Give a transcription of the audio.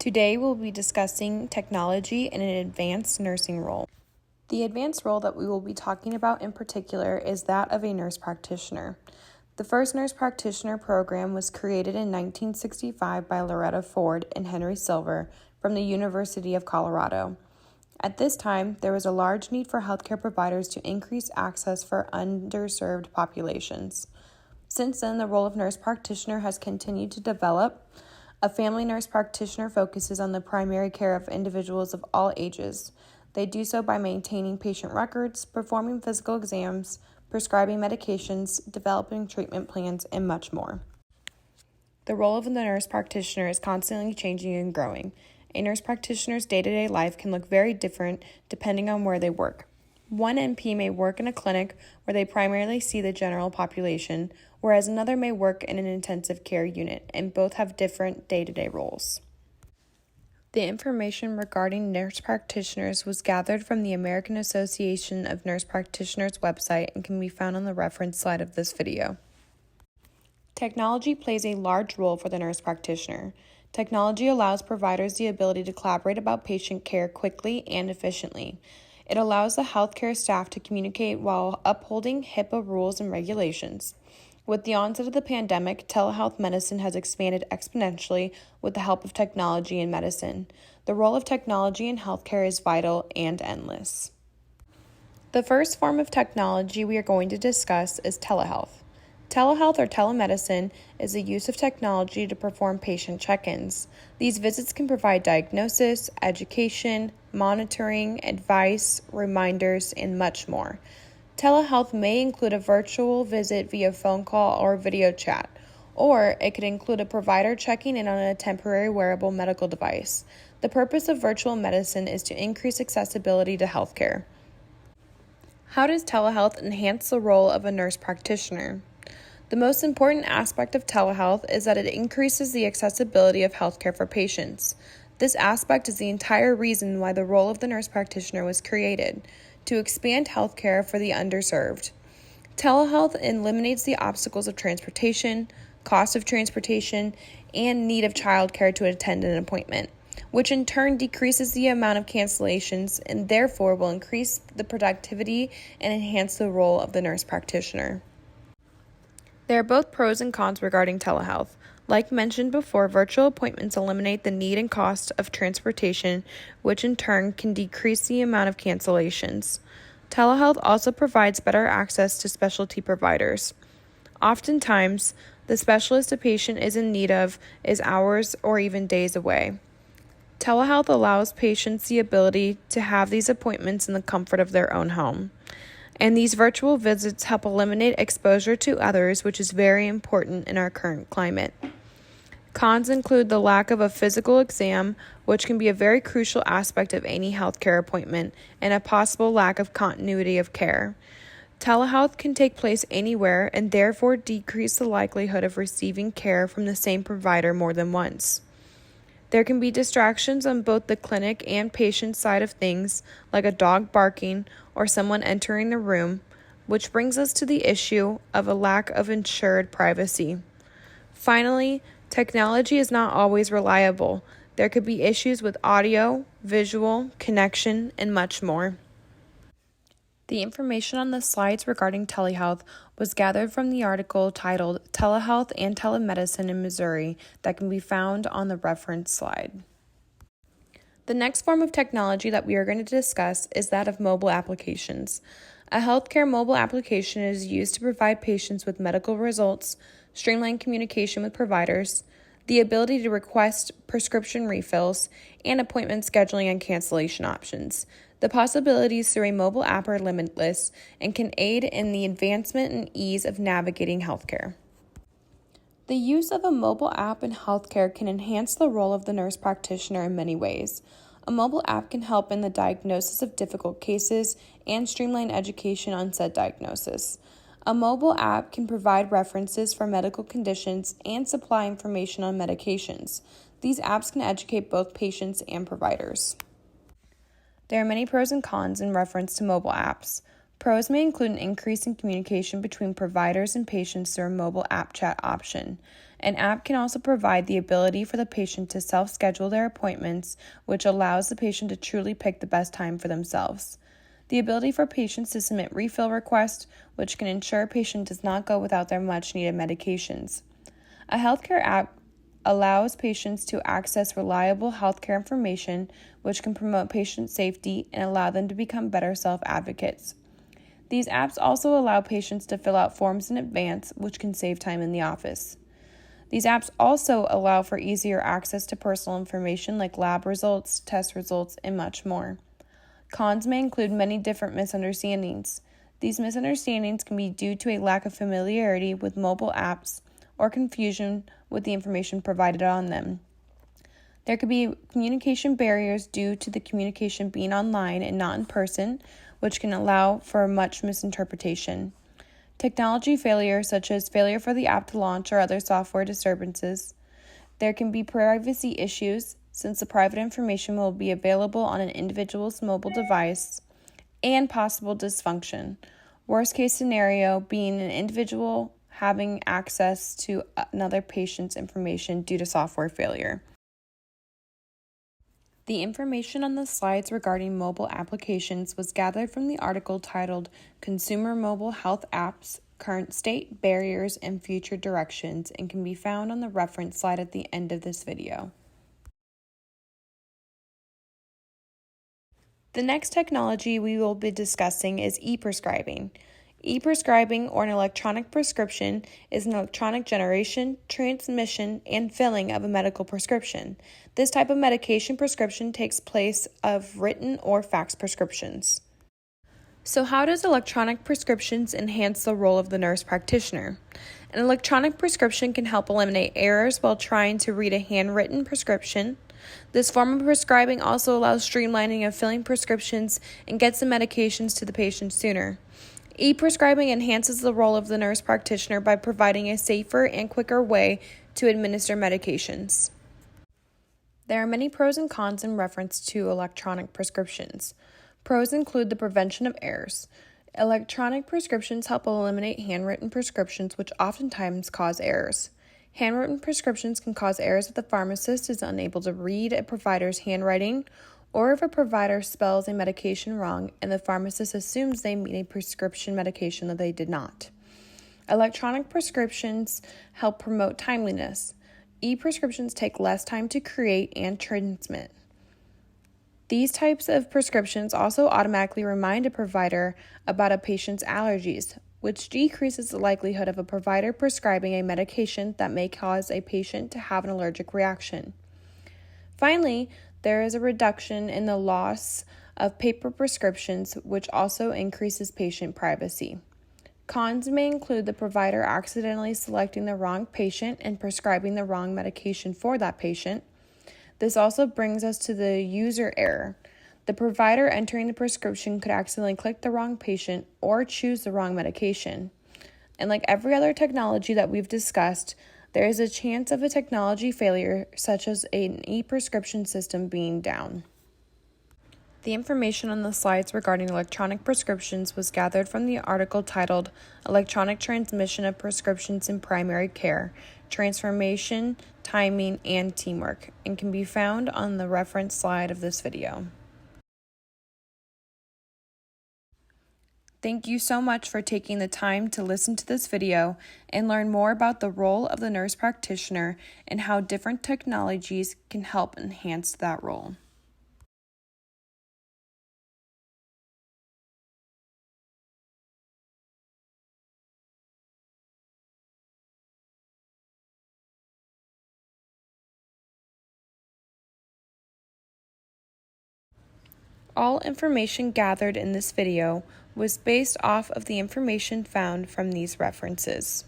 Today we'll be discussing technology in an advanced nursing role. The advanced role that we will be talking about in particular is that of a nurse practitioner. The first nurse practitioner program was created in 1965 by Loretta Ford and Henry Silver from the University of Colorado. At this time, there was a large need for healthcare providers to increase access for underserved populations. Since then, the role of nurse practitioner has continued to develop. A family nurse practitioner focuses on the primary care of individuals of all ages. They do so by maintaining patient records, performing physical exams, prescribing medications, developing treatment plans, and much more. The role of the nurse practitioner is constantly changing and growing. A nurse practitioner's day-to-day life can look very different depending on where they work. One NP may work in a clinic where they primarily see the general population, whereas another may work in an intensive care unit, and both have different day-to-day roles. The information regarding nurse practitioners was gathered from the American Association of Nurse Practitioners website and can be found on the reference slide of this video. Technology plays a large role for the nurse practitioner. Technology allows providers the ability to collaborate about patient care quickly and efficiently. It allows the healthcare staff to communicate while upholding HIPAA rules and regulations. With the onset of the pandemic, telehealth medicine has expanded exponentially with the help of technology in medicine. The role of technology in healthcare is vital and endless. The first form of technology we are going to discuss is telehealth. Telehealth or telemedicine is the use of technology to perform patient check-ins. These visits can provide diagnosis, education, monitoring, advice, reminders, and much more. Telehealth may include a virtual visit via phone call or video chat, or it could include a provider checking in on a temporary wearable medical device. The purpose of virtual medicine is to increase accessibility to healthcare. How does telehealth enhance the role of a nurse practitioner? The most important aspect of telehealth is that it increases the accessibility of healthcare for patients. This aspect is the entire reason why the role of the nurse practitioner was created, to expand healthcare for the underserved. Telehealth eliminates the obstacles of transportation, cost of transportation, and need of childcare to attend an appointment, which in turn decreases the amount of cancellations and therefore will increase the productivity and enhance the role of the nurse practitioner. There are both pros and cons regarding telehealth. Like mentioned before, virtual appointments eliminate the need and cost of transportation, which in turn can decrease the amount of cancellations. Telehealth also provides better access to specialty providers. Oftentimes, the specialist a patient is in need of is hours or even days away. Telehealth allows patients the ability to have these appointments in the comfort of their own home. And these virtual visits help eliminate exposure to others, which is very important in our current climate. Cons include the lack of a physical exam, which can be a very crucial aspect of any healthcare appointment, and a possible lack of continuity of care. Telehealth can take place anywhere and therefore decrease the likelihood of receiving care from the same provider more than once. There can be distractions on both the clinic and patient side of things, like a dog barking or someone entering the room, which brings us to the issue of a lack of ensured privacy. Finally, technology is not always reliable. There could be issues with audio, visual, connection, and much more. The information on the slides regarding telehealth was gathered from the article titled Telehealth and Telemedicine in Missouri that can be found on the reference slide. The next form of technology that we are going to discuss is that of mobile applications. A healthcare mobile application is used to provide patients with medical results, streamline communication with providers, the ability to request prescription refills, and appointment scheduling and cancellation options. The possibilities through a mobile app are limitless and can aid in the advancement and ease of navigating healthcare. The use of a mobile app in healthcare can enhance the role of the nurse practitioner in many ways. A mobile app can help in the diagnosis of difficult cases and streamline education on said diagnosis. A mobile app can provide references for medical conditions and supply information on medications. These apps can educate both patients and providers. There are many pros and cons in reference to mobile apps. Pros may include an increase in communication between providers and patients through a mobile app chat option. An app can also provide the ability for the patient to self-schedule their appointments, which allows the patient to truly pick the best time for themselves. The ability for patients to submit refill requests, which can ensure a patient does not go without their much-needed medications. A healthcare app allows patients to access reliable healthcare information, which can promote patient safety and allow them to become better self-advocates. These apps also allow patients to fill out forms in advance, which can save time in the office. These apps also allow for easier access to personal information like lab results, test results, and much more. Cons may include many different misunderstandings. These misunderstandings can be due to a lack of familiarity with mobile apps or confusion with the information provided on them. There could be communication barriers due to the communication being online and not in person, which can allow for much misinterpretation. Technology failure, such as failure for the app to launch or other software disturbances. There can be privacy issues, since the private information will be available on an individual's mobile device, and possible dysfunction. Worst case scenario being an individual having access to another patient's information due to software failure. The information on the slides regarding mobile applications was gathered from the article titled Consumer Mobile Health Apps, Current State, Barriers, and Future Directions, and can be found on the reference slide at the end of this video. The next technology we will be discussing is e-prescribing. E-prescribing, or an electronic prescription, is an electronic generation, transmission, and filling of a medical prescription. This type of medication prescription takes place of written or fax prescriptions. So how does electronic prescriptions enhance the role of the nurse practitioner? An electronic prescription can help eliminate errors while trying to read a handwritten prescription. This form of prescribing also allows streamlining of filling prescriptions and gets the medications to the patient sooner. E-prescribing enhances the role of the nurse practitioner by providing a safer and quicker way to administer medications. There are many pros and cons in reference to electronic prescriptions. Pros include the prevention of errors. Electronic prescriptions help eliminate handwritten prescriptions, which oftentimes cause errors. Handwritten prescriptions can cause errors if the pharmacist is unable to read a provider's handwriting, or if a provider spells a medication wrong and the pharmacist assumes they mean a prescription medication that they did not. Electronic prescriptions help promote timeliness. E-prescriptions take less time to create and transmit. These types of prescriptions also automatically remind a provider about a patient's allergies, which decreases the likelihood of a provider prescribing a medication that may cause a patient to have an allergic reaction. Finally, there is a reduction in the loss of paper prescriptions, which also increases patient privacy. Cons may include the provider accidentally selecting the wrong patient and prescribing the wrong medication for that patient. This also brings us to the user error. The provider entering the prescription could accidentally click the wrong patient or choose the wrong medication. And like every other technology that we've discussed, there is a chance of a technology failure, such as an e-prescription system being down. The information on the slides regarding electronic prescriptions was gathered from the article titled Electronic Transmission of Prescriptions in Primary Care, Transformation, Timing, and Teamwork, and can be found on the reference slide of this video. Thank you so much for taking the time to listen to this video and learn more about the role of the nurse practitioner and how different technologies can help enhance that role. All information gathered in this video was based off of the information found from these references.